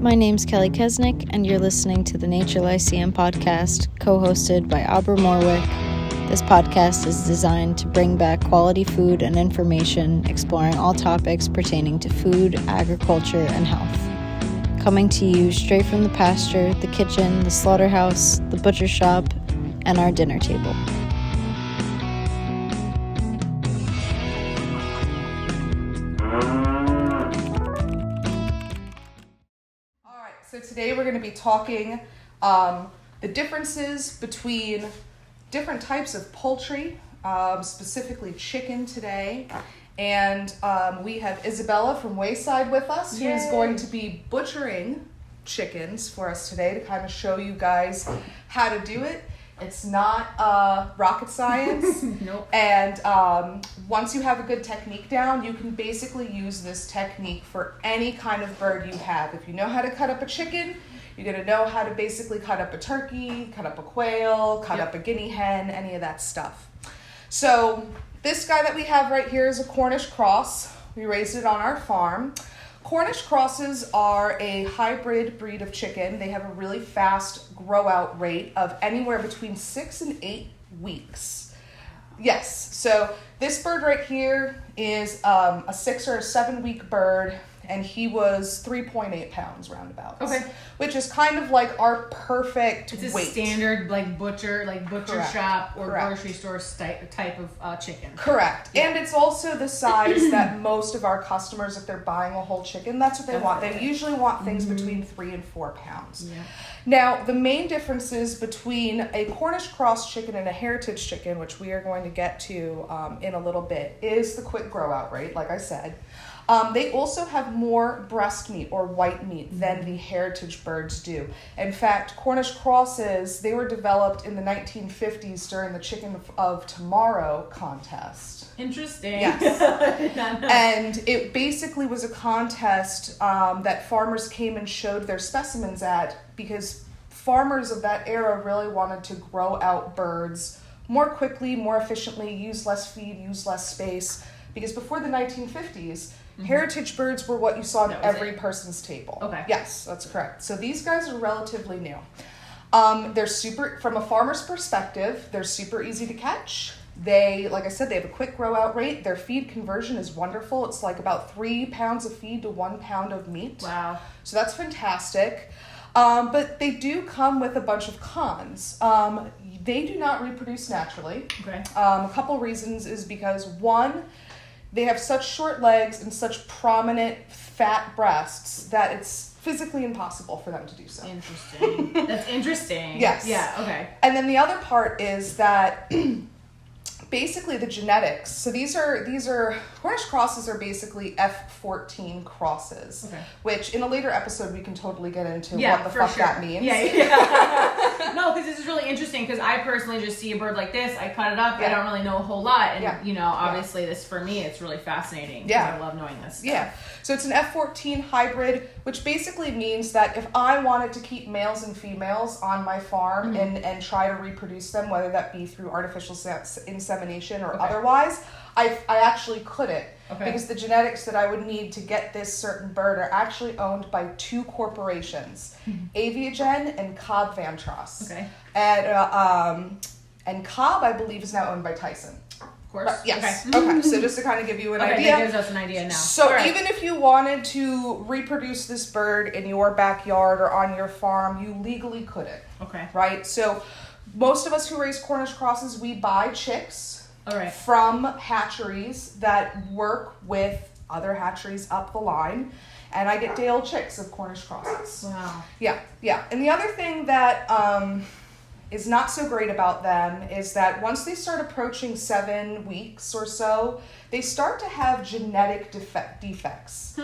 My name's Kelly Kesnick, and you're listening to the Nature Lyceum podcast, co-hosted by Abra. This podcast is designed to bring back quality food and information, exploring all topics pertaining to food, agriculture, and health. Coming to you straight from the pasture, the kitchen, the slaughterhouse, the butcher shop, and our dinner table. So today we're going to be talking the differences between different types of poultry, specifically chicken today. And we have Isabella from Wayside with us, who is going to be butchering chickens for us today to kind of show you guys how to do it. It's not rocket science. Nope. And once you have a good technique down, you can basically use this technique for any kind of bird you have. If you know how to cut up a chicken, you're going to know how to basically cut up a turkey, cut up a quail, cut up a guinea hen, any of that stuff. So this guy that we have right here is a Cornish cross. We raised it on our farm. Cornish crosses are a hybrid breed of chicken. They have a really fast grow out rate of anywhere between 6 and 8 weeks. Yes, so this bird right here is a 6 or 7 week bird, and he was 3.8 pounds roundabout. Okay. Which is kind of like our perfect weight. It's a standard butcher Correct. shop or Correct. grocery store type of chicken. Correct. Yeah. And it's also the size that most of our customers, if they're buying a whole chicken, that's what they want. They usually want things between 3 and 4 pounds. Yeah. Now, the main differences between a Cornish cross chicken and a heritage chicken, which we are going to get to in a little bit, is the quick grow out rate, like I said. They also have more breast meat or white meat than the heritage birds do. In fact, Cornish crosses, they were developed in the 1950s during the Chicken of Tomorrow contest. Interesting. Yes. And it basically was a contest that farmers came and showed their specimens at, because farmers of that era really wanted to grow out birds more quickly, more efficiently, use less feed, use less space. Because before the 1950s, heritage birds were what you saw on every person's table. Okay. Yes, that's correct. So these guys are relatively new. They're super, from a farmer's perspective, they're super easy to catch. They, like I said, they have a quick grow out rate. Their feed conversion is wonderful. It's like about 3 pounds of feed to 1 pound of meat. Wow. So that's fantastic. But they do come with a bunch of cons. They do not reproduce naturally. Okay. A couple reasons is because, one, they have such short legs and such prominent fat breasts that it's physically impossible for them to do so. Interesting. That's interesting. Yes. Yeah, okay. And then the other part is that basically the genetics. So these are Cornish crosses are basically F14 crosses. Okay. Which in a later episode we can totally get into what the fuck that means. Yeah. No, because this is really interesting, because I personally just see a bird like this, I cut it up, I don't really know a whole lot, and obviously this, for me, it's really fascinating. Yeah. I love knowing this stuff. Yeah. So it's an F14 hybrid, which basically means that if I wanted to keep males and females on my farm and try to reproduce them, whether that be through artificial insemination or otherwise, I actually couldn't. Okay. Because the genetics that I would need to get this certain bird are actually owned by 2 corporations, Aviagen and Cobb Vantros. Okay. And Cobb, I believe, is now owned by Tyson. Of course. Yes. Okay. So just to kind of give you an idea. That gives us an idea now. So even if you wanted to reproduce this bird in your backyard or on your farm, you legally couldn't. Okay. Right? So most of us who raise Cornish crosses, we buy chicks from hatcheries that work with other hatcheries up the line. And I get day-old chicks of Cornish crosses. Wow. Yeah. And the other thing that is not so great about them is that once they start approaching 7 weeks or so, they start to have genetic defects.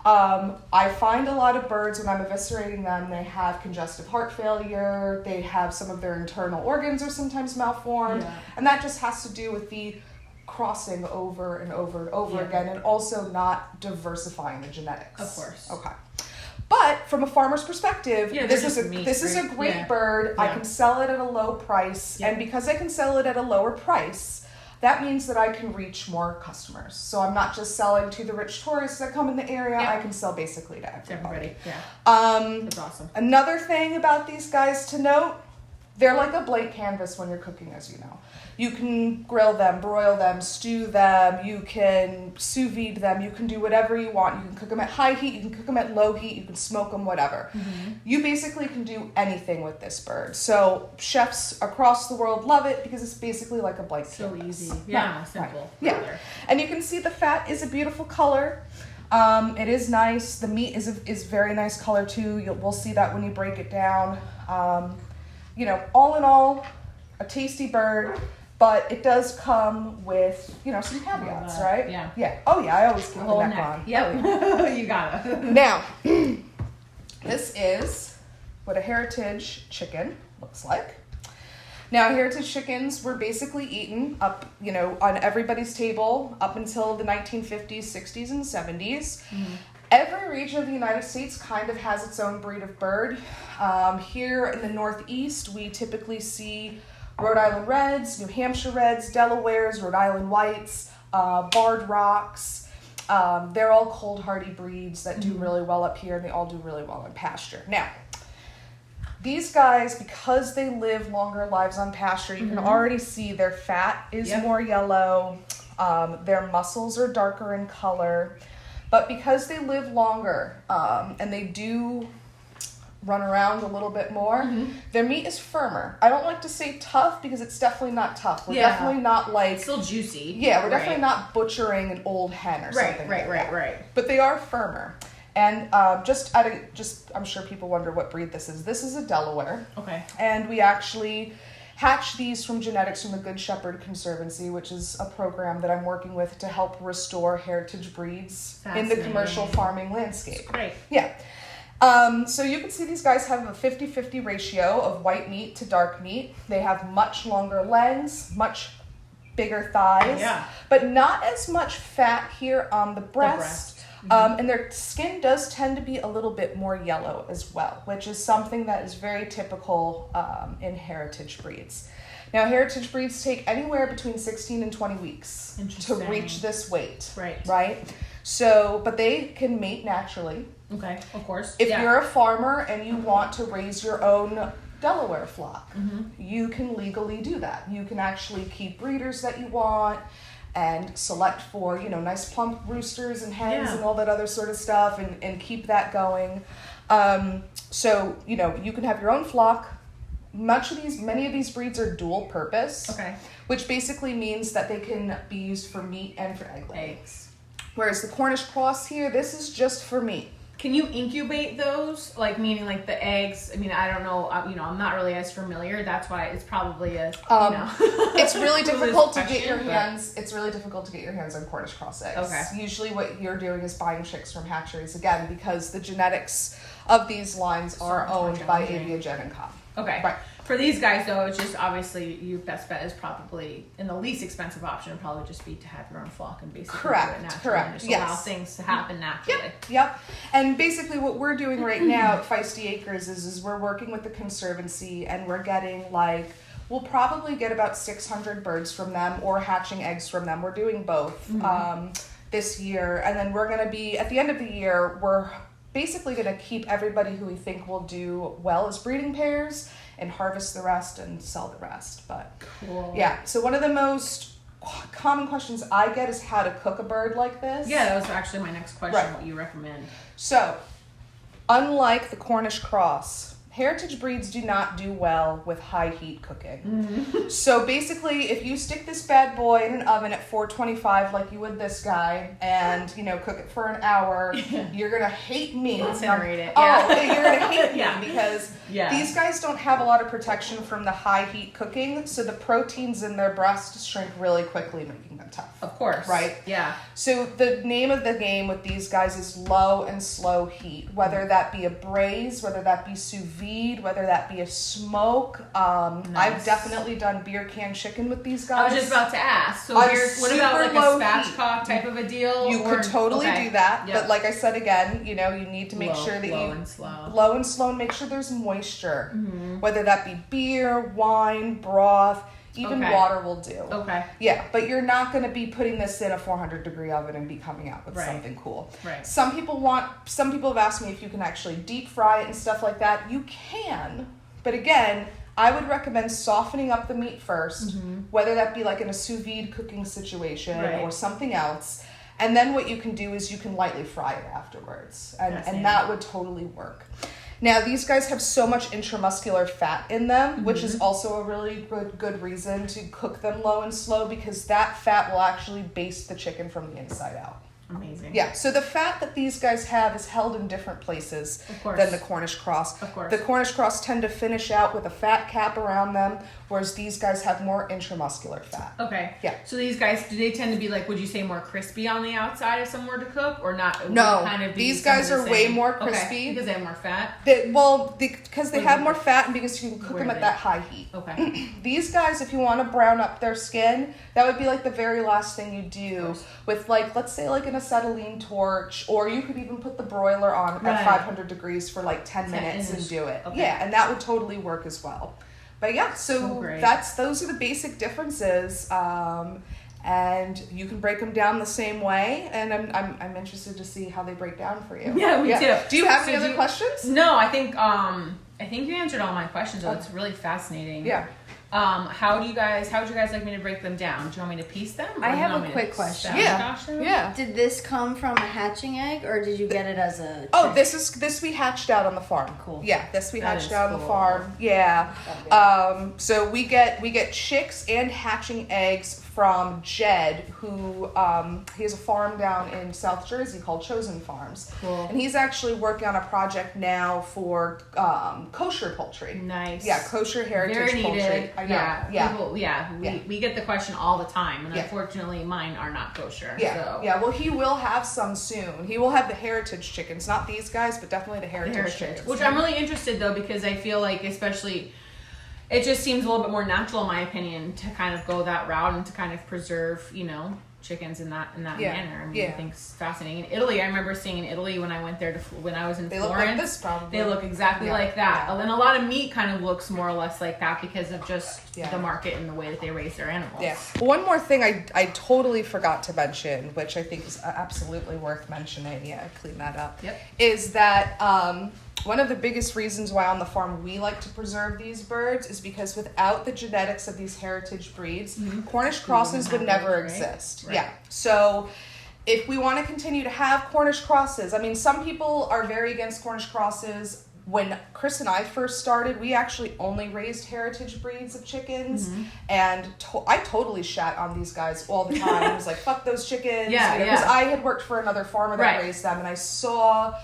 I find a lot of birds, when I'm eviscerating them, they have congestive heart failure, they have some of their internal organs are sometimes malformed, and that just has to do with the crossing over and over and over again, and also not diversifying the genetics. Of course. Okay. But from a farmer's perspective, this is a great bird. I can sell it at a low price, and because I can sell it at a lower price, that means that I can reach more customers. So I'm not just selling to the rich tourists that come in the area. I can sell basically to everybody. Yeah. That's awesome. Another thing about these guys to note, they're like a blank canvas when you're cooking, as you know. You can grill them, broil them, stew them, you can sous vide them, you can do whatever you want. You can cook them at high heat, you can cook them at low heat, you can smoke them, whatever. You basically can do anything with this bird. So chefs across the world love it because it's basically like a blank canvas. So easy. Yeah, simple. Right. Yeah. And you can see the fat is a beautiful color. It is nice. The meat is very nice color too. We'll see that when you break it down. You know, all in all, a tasty bird. But it does come with, you know, some caveats, right? Yeah. Yeah. Oh, yeah. I always keep the neck on. Yep. You got it. Now, this is what a heritage chicken looks like. Now, heritage chickens were basically eaten up, you know, on everybody's table up until the 1950s, 60s, and 70s. Every region of the United States kind of has its own breed of bird. Here in the Northeast, we typically see Rhode Island Reds, New Hampshire Reds, Delawares, Rhode Island Whites, Barred Rocks. They're all cold hardy breeds that do really well up here, and they all do really well in pasture. Now, these guys, because they live longer lives on pasture, you can already see their fat is more yellow, their muscles are darker in color, but because they live longer and they do run around a little bit more, their meat is firmer. I don't like to say tough because it's definitely not tough. We're definitely not like... It's still juicy. Yeah, we're definitely not butchering an old hen or something Right. But they are firmer. And I'm sure people wonder what breed this is. This is a Delaware. Okay. And we actually hatch these from genetics from the Good Shepherd Conservancy, which is a program that I'm working with to help restore heritage breeds in the commercial farming landscape. Great. Yeah. So you can see these guys have a 50-50 ratio of white meat to dark meat. They have much longer legs, much bigger thighs, but not as much fat here on the breast. And their skin does tend to be a little bit more yellow as well, which is something that is very typical in heritage breeds. Now, heritage breeds take anywhere between 16 and 20 weeks to reach this weight. Right? So, but they can mate naturally. Okay, of course. If you're a farmer and you want to raise your own Delaware flock, you can legally do that. You can actually keep breeders that you want and select for, you know, nice plump roosters and hens and all that other sort of stuff and keep that going. So, you know, you can have your own flock. Many of these breeds are dual purpose, which basically means that they can be used for meat and for eggs. Whereas the Cornish cross here, this is just for meat. Can you incubate those? Like, meaning like the eggs? I mean, I don't know. You know, I'm not really as familiar. That's why it's probably a, you know. It's really difficult to get your hands. It's really difficult to get your hands on Cornish cross eggs. Okay. Usually what you're doing is buying chicks from hatcheries, again, because the genetics of these lines are owned by Aviagen and Com. Okay. Right. For these guys, though, it's just obviously your best bet is probably, in the least expensive option, would probably just be to have your own flock and basically do it naturally. And just allow things to happen naturally. Yep. And basically what we're doing right now at Feisty Acres is we're working with the Conservancy and we're getting we'll probably get about 600 birds from them or hatching eggs from them. We're doing both this year. And then we're going to be, at the end of the year, we're basically going to keep everybody who we think will do well as breeding pairs and harvest the rest and sell the rest. But so one of the most common questions I get is how to cook a bird like this. Yeah, that was actually my next question, what you recommend. So, unlike the Cornish cross, heritage breeds do not do well with high heat cooking. So basically, if you stick this bad boy in an oven at 425 like you would this guy and, you know, cook it for an hour, you're going to hate me. Incinerate it. You're going to hate me because these guys don't have a lot of protection from the high heat cooking, so the proteins in their breast shrink really quickly, making them tough. Of course. Right? Yeah. So the name of the game with these guys is low and slow heat, whether that be a braise, whether that be sous vide, whether that be a smoke. I've definitely done beer can chicken with these guys. I was just about to ask. So what about like a spatchcock type of a deal? You could totally do that, but like I said again, you know, you need to make sure that low and slow, and make sure there's moisture, whether that be beer, wine, broth. Even water will do. Okay. Yeah, but you're not going to be putting this in a 400-degree oven and be coming out with something cool. Right. Some people have asked me if you can actually deep fry it and stuff like that. You can, but again, I would recommend softening up the meat first, whether that be like in a sous vide cooking situation or something else. And then what you can do is you can lightly fry it afterwards. And that would totally work. Now, these guys have so much intramuscular fat in them, which is also a really good reason to cook them low and slow, because that fat will actually baste the chicken from the inside out. Amazing. Yeah, so the fat that these guys have is held in different places than the Cornish cross. Of course. The Cornish cross tend to finish out with a fat cap around them, whereas these guys have more intramuscular fat. Okay. Yeah. So these guys, do they tend to be like, would you say more crispy on the outside if someone were to cook, or not? No, kind of these guys are way more crispy. Okay. Because they have more fat? Because they have more fat and because you can cook them at that high heat. Okay. These guys, if you want to brown up their skin, that would be like the very last thing you do with, like, let's say like an acetylene torch, or you could even put the broiler on at 500 degrees for like 10 minutes and do it. Okay. Yeah, and that would totally work as well. But yeah, so those are the basic differences. And you can break them down the same way, and I'm interested to see how they break down for you. Yeah, me too. Do you have any other questions? No, I think you answered all my questions. So it's really fascinating. Yeah. How would you guys like me to break them down? Do you want me to piece them? I have a quick question. Yeah. Did this come from a hatching egg, or did you get it as a chick? Oh, this we hatched out on the farm. Cool. Yeah, this we hatched out on the farm. Yeah. So we get chicks and hatching eggs from Jed, who he has a farm down in South Jersey called Chosen Farms. Cool. And he's actually working on a project now for kosher poultry. Nice. Yeah, kosher heritage poultry. I know. We get the question all the time, and unfortunately mine are not kosher. Yeah. So. Yeah, well, he will have some soon. He will have the heritage chickens, not these guys, but definitely the heritage chickens. Which I'm really interested, though, because I feel like especially it just seems a little bit more natural, in my opinion, to kind of go that route and to kind of preserve, chickens in that manner. I mean, I think it's fascinating. In Italy, I remember seeing in Italy when I went there when I was in Florence. They look like this, probably. They look exactly like that. And a lot of meat kind of looks more or less like that because of just the market and the way that they raise their animals. Yeah. One more thing I totally forgot to mention, which I think is absolutely worth mentioning. Yeah, I cleaned that up. Yep. Is that one of the biggest reasons why on the farm we like to preserve these birds is because without the genetics of these heritage breeds, Cornish crosses would never exist. Right. Yeah. So if we want to continue to have Cornish crosses, I mean, some people are very against Cornish crosses. When Chris and I first started, we actually only raised heritage breeds of chickens, and I totally shat on these guys all the time. I was like, fuck those chickens. Because I had worked for another farmer that raised them, and I saw,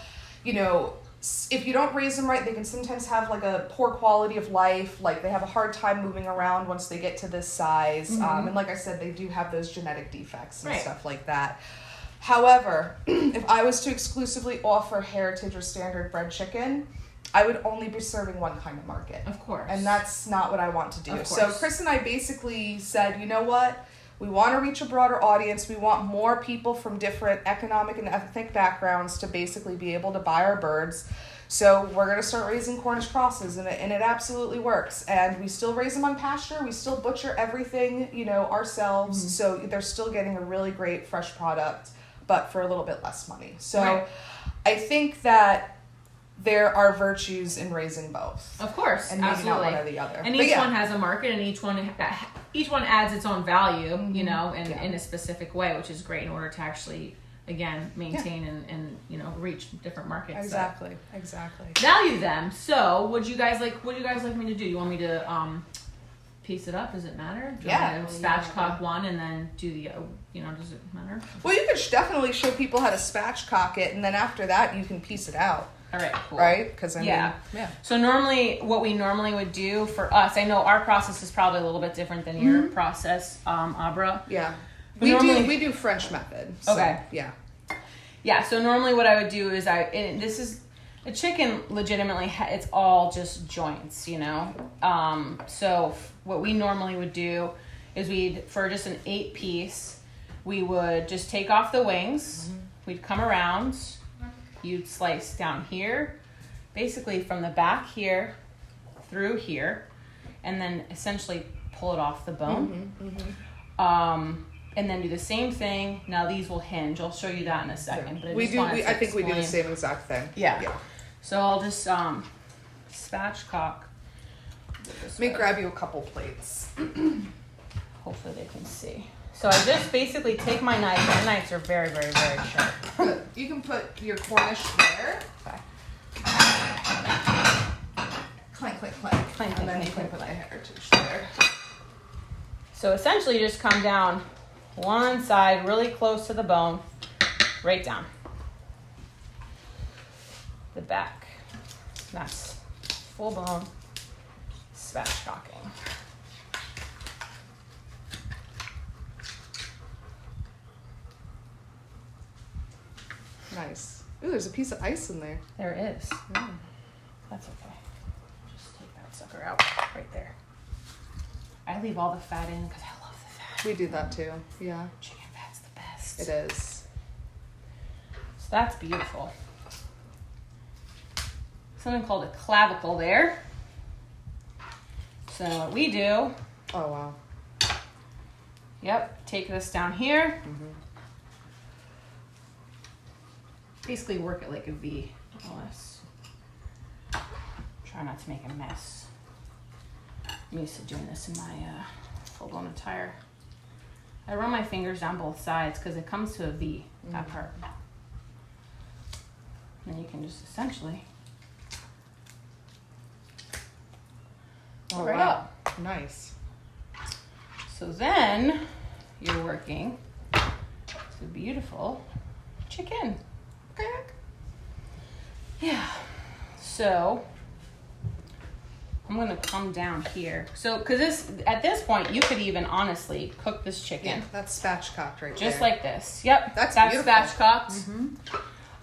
if you don't raise them right, they can sometimes have like a poor quality of life. Like they have a hard time moving around once they get to this size. And like I said, they do have those genetic defects and stuff like that. However, if I was to exclusively offer heritage or standard bred chicken, I would only be serving one kind of market. Of course. And that's not what I want to do. So Chris and I basically said, you know what? We want to reach a broader audience. We want more people from different economic and ethnic backgrounds to basically be able to buy our birds. So we're going to start raising Cornish crosses, and it absolutely works. And we still raise them on pasture. We still butcher everything, ourselves. So they're still getting a really great fresh product, but for a little bit less money. So I think that there are virtues in raising both. Of course, and maybe absolutely. not one or the other. And each one has a market, and each one adds its own value, in a specific way, which is great in order to actually, again, maintain and reach different markets. Exactly. Value them. So, what do you guys like me to do? You want me to piece it up? Does it matter? Do you want me to spatchcock one and then do the, does it matter? Well, you could definitely show people how to spatchcock it, and then after that, you can piece it out. All right, cool. Right? Because So what we normally would do for us, I know our process is probably a little bit different than your process, Abra. Yeah. We do French method. So, okay. Yeah. Yeah. So normally what I would do is this is a chicken. Legitimately, it's all just joints, So what we normally would do is for just an 8-piece, we would just take off the wings. We'd come around. You'd slice down here, basically from the back here through here, and then essentially pull it off the bone. And then do the same thing. Now these will hinge. I'll show you that in a second. But I think we do the same exact thing. Yeah. So I'll just spatchcock. Let me grab you a couple plates. Hopefully they can see. So I just basically take my knife. My knives are very, very, very sharp. You can put your Cornish there. Okay. Clank, clank, clank. Clank, and then clank, you can clank, put the clank. heritage there. So essentially you just come down one side really close to the bone, right down. The back. That's full bone spatchcocking. Nice. Ooh, there's a piece of ice in there. There is. That's okay. Just take that sucker out right there. I leave all the fat in because I love the fat. We do that too. Yeah. Chicken fat's the best. It is. So that's beautiful. Something called a clavicle there. So what we do, Oh, wow. yep, take this down here. Basically work it like a V, more or less. Try not to make a mess. I'm used to doing this in my full-blown attire. I run my fingers down both sides because it comes to a V, that part. And then you can just essentially Oh, right wow. up. Nice. So then you're working to beautiful chicken. Yeah. So I'm gonna come down here. So, cause at this point you could even honestly cook this chicken. Yeah, that's spatchcocked right Just there. like this. Yep. That's beautiful. spatchcocked.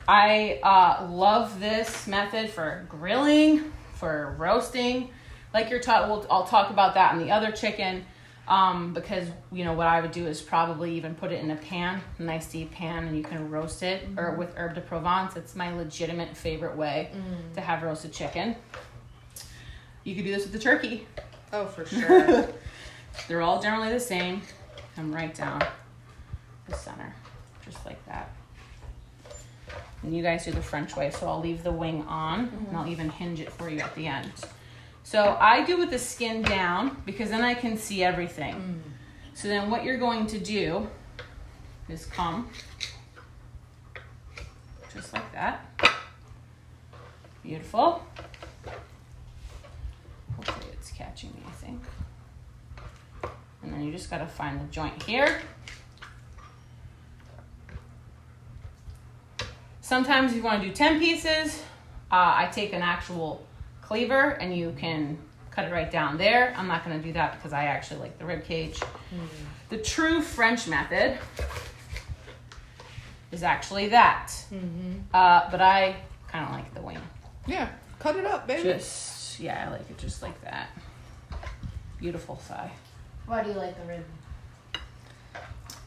I love this method for grilling, for roasting. Like you're taught, I'll talk about that in the other chicken. Because what I would do is probably even put it in a pan, a nice deep pan, and you can roast it or with herb de Provence. It's my legitimate favorite way to have roasted chicken. You could do this with the turkey. Oh, for sure. They're all generally the same. Come right down the center, just like that. And you guys do the French way, so I'll leave the wing on, and I'll even hinge it for you at the end. So I do with the skin down because then I can see everything. So then what you're going to do is come just like that. Beautiful. Hopefully it's catching me, I think. And then you just got to find the joint here. Sometimes if you want to do 10 pieces, I take an actual cleaver and you can cut it right down there. I'm not going to do that because I actually like the rib cage. The true French method is actually that. But I kind of like the wing. Yeah, cut it up, baby. I like it just like that. Beautiful thigh. Why do you like the rib?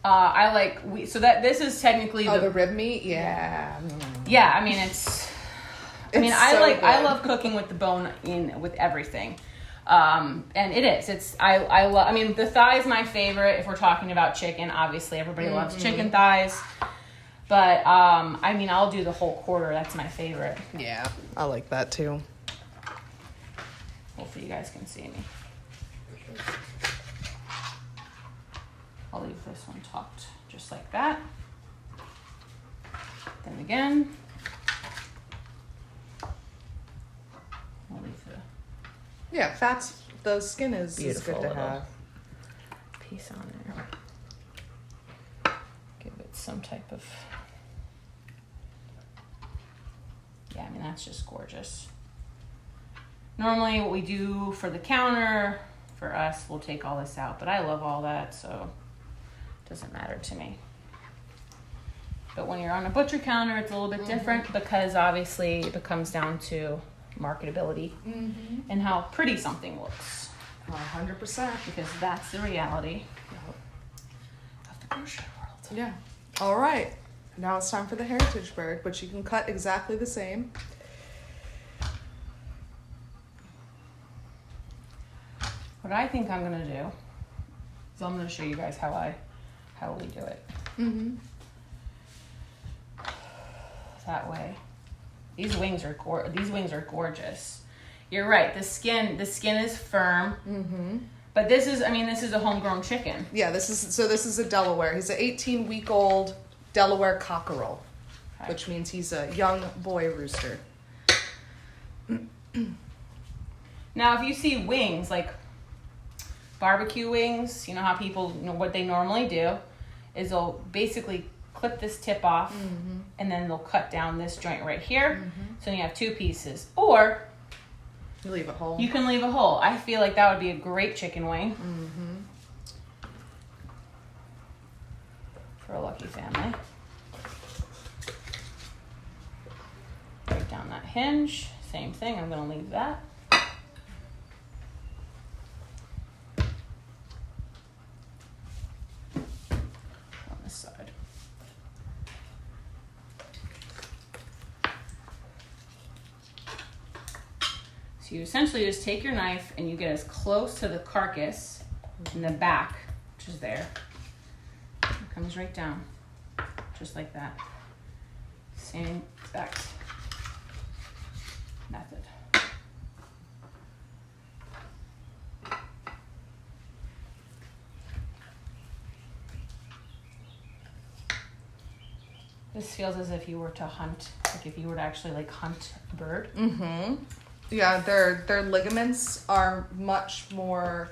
I like so that this is technically the rib meat. Yeah. Yeah, I mean I love cooking with the bone in with everything. And it is. It's I love. I mean, the thigh is my favorite. If we're talking about chicken, obviously everybody loves chicken thighs. But I'll do the whole quarter. That's my favorite. Yeah, I like that too. Hopefully you guys can see me. I'll leave this one tucked just like that. Then again, I'll leave the Yeah, the skin is beautiful good to little have. piece on there. Give it some type of, that's just gorgeous. Normally what we do for the counter, for us, we'll take all this out, but I love all that, so it doesn't matter to me. But when you're on a butcher counter, it's a little bit different because obviously it comes down to marketability and how pretty something looks. 100%. Because that's the reality of the grocery world. Yeah. All right. Now it's time for the heritage bird, which you can cut exactly the same. What I think I'm going to do So I'm going to show you guys how we do it. Mm-hmm. That way. These wings are gorgeous. You're right. The skin is firm. Mm-hmm. But this is a homegrown chicken. Yeah, this is a Delaware. He's an 18-week-old Delaware cockerel, Okay. which means he's a young boy rooster. Now, if you see wings, like barbecue wings, you know how people, what they normally do is they'll basically clip this tip off, and then they'll cut down this joint right here. So you have 2 pieces. Or You leave it whole. you can leave a hole. I feel like that would be a great chicken wing for a lucky family. Break down that hinge. Same thing. I'm going to leave that. On this side. So you essentially just take your knife and you get as close to the carcass in the back, which is there. It comes right down, just like that. Same exact method. This feels as if you were to hunt, like if you were to actually like hunt a bird. Mm-hmm. Yeah, their ligaments are much more,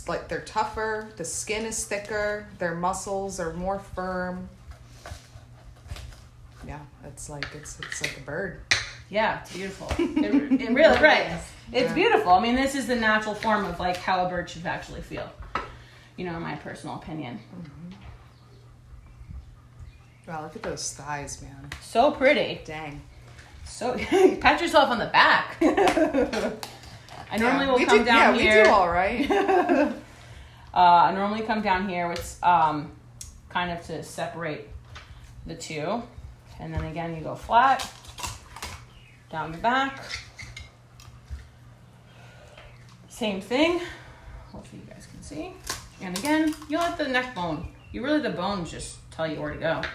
like they're tougher. The skin is thicker. Their muscles are more firm. Yeah, it's like a bird. Yeah, it's beautiful. It really, right. It's beautiful. I mean, this is the natural form of like how a bird should actually feel. In my personal opinion. Wow, look at those thighs, man. So pretty. Dang. So pat yourself on the back. I normally will come down here. Yeah, we do all right. I normally come down here with kind of to separate the two, and then again you go flat down the back. Same thing. Hopefully you guys can see. And again, you let the neck bone. The bones just tell you where to go. At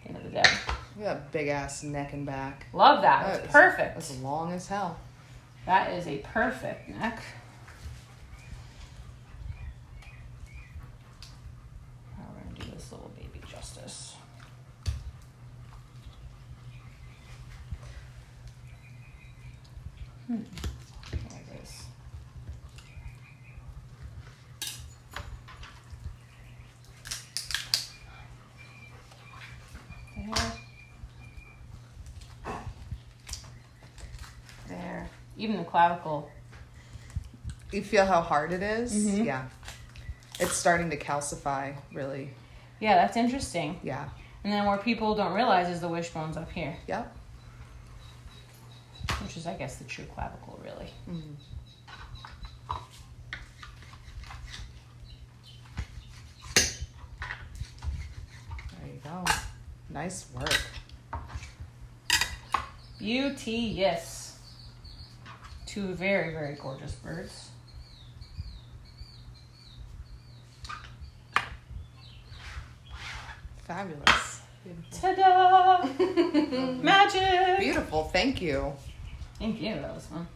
the end of the day. You got a big ass neck and back. Love that. It's perfect. That's long as hell. That is a perfect neck. Now we're going to do this little baby justice. There it is. There. Even the clavicle. You feel how hard it is? Yeah. It's starting to calcify, really. Yeah, that's interesting. Yeah. And then where people don't realize is the wishbone's up here. Yep. Which is, I guess, the true clavicle, really. There you go. Nice work. Beauteous. 2 very, very gorgeous birds. Fabulous. Ta-da! Magic! Beautiful. Thank you. Thank you. That was fun.